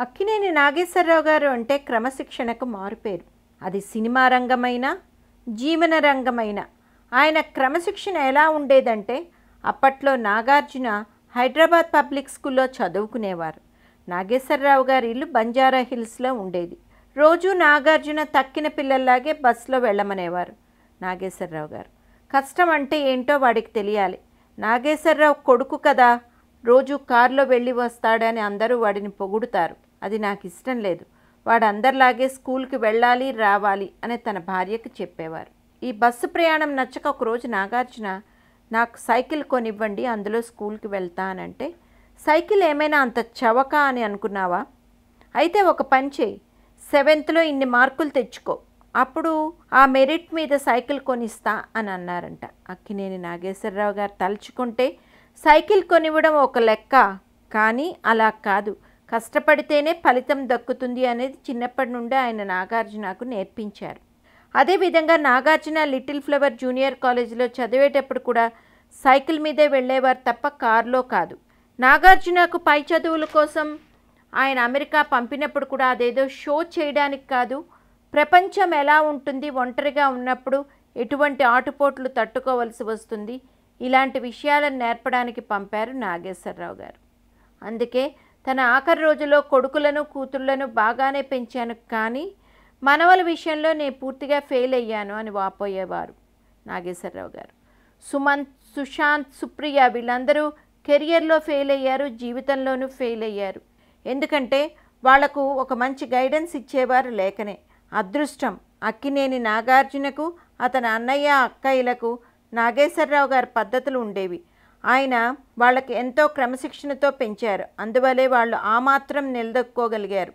అక్కినేని నాగేశ్వరరావు గారు అంటే క్రమశిక్షణకు మారుపేరు. అది సినిమా రంగమైనా జీవన రంగమైనా ఆయన క్రమశిక్షణ ఎలా ఉండేదంటే, అప్పట్లో నాగార్జున హైదరాబాద్ పబ్లిక్ స్కూల్లో చదువుకునేవారు. నాగేశ్వరరావు గారి ఇల్లు బంజారా హిల్స్లో ఉండేది. రోజు నాగార్జున తక్కిన పిల్లల్లాగే బస్సులో వెళ్ళమనేవారు. నాగేశ్వరరావు గారు కష్టం అంటే ఏంటో వాడికి తెలియాలి. నాగేశ్వరరావు కొడుకు కదా, రోజు కారులో వెళ్ళి వస్తాడని అందరూ వాడిని పొగుడుతారు. అది నాకు ఇష్టం లేదు. వాడు అందరిలాగే స్కూల్కి వెళ్ళాలి రావాలి అని తన భార్యకు చెప్పేవారు. ఈ బస్సు ప్రయాణం నచ్చక ఒకరోజు నాగార్జున, నాకు సైకిల్ కొనివ్వండి, అందులో స్కూల్కి వెళ్తానంటే, సైకిల్ ఏమైనా అంత చవక అని అనుకున్నావా? అయితే ఒక పని చేయి, 7th ఇన్ని మార్కులు తెచ్చుకో, అప్పుడు ఆ మెరిట్ మీద సైకిల్ కొనిస్తా అని అన్నారంట. అక్కినేని నాగేశ్వరరావు గారు తలుచుకుంటే సైకిల్ కొనివ్వడం ఒక లెక్క, కానీ అలా కాదు, కష్టపడితేనే ఫలితం దక్కుతుంది అనేది చిన్నప్పటి నుండి ఆయన నాగార్జునకు నేర్పించారు. అదేవిధంగా నాగార్జున లిటిల్ ఫ్లవర్ జూనియర్ కాలేజీలో చదివేటప్పుడు కూడా సైకిల్ మీదే వెళ్ళేవారు తప్ప కారులో కాదు. నాగార్జునకు పై చదువుల కోసం ఆయన అమెరికా పంపినప్పుడు కూడా అదేదో షో చేయడానికి కాదు, ప్రపంచం ఎలా ఉంటుంది ఒంటరిగా ఉన్నప్పుడు, ఎటువంటి ఆటుపోట్లు తట్టుకోవలసి వస్తుంది, ఇలాంటి విషయాలను నేర్పడానికి పంపారు నాగేశ్వరరావు గారు. అందుకే తన ఆఖరి రోజుల్లో కొడుకులను కూతుళ్లను బాగానే పెంచాను, కానీ మనవల విషయంలో నేను పూర్తిగా ఫెయిల్ అయ్యాను అని వాపోయేవారు నాగేశ్వరరావు గారు. సుమంత్, సుశాంత్, సుప్రియ వీళ్ళందరూ కెరియర్లో ఫెయిల్ అయ్యారు, జీవితంలోనూ ఫెయిల్ అయ్యారు. ఎందుకంటే వాళ్లకు ఒక మంచి గైడెన్స్ ఇచ్చేవారు లేకనే. అదృష్టం అక్కినేని నాగార్జునకు, అతని అన్నయ్య అక్కయ్యలకు నాగేశ్వరరావు గారి పద్ధతులు ఉండేవి. ఆయన వాళ్ళకి ఎంతో క్రమశిక్షణతో పెంచారు. అందువల్లే వాళ్ళు ఆ మాత్రం నిలదొక్కోగలిగారు.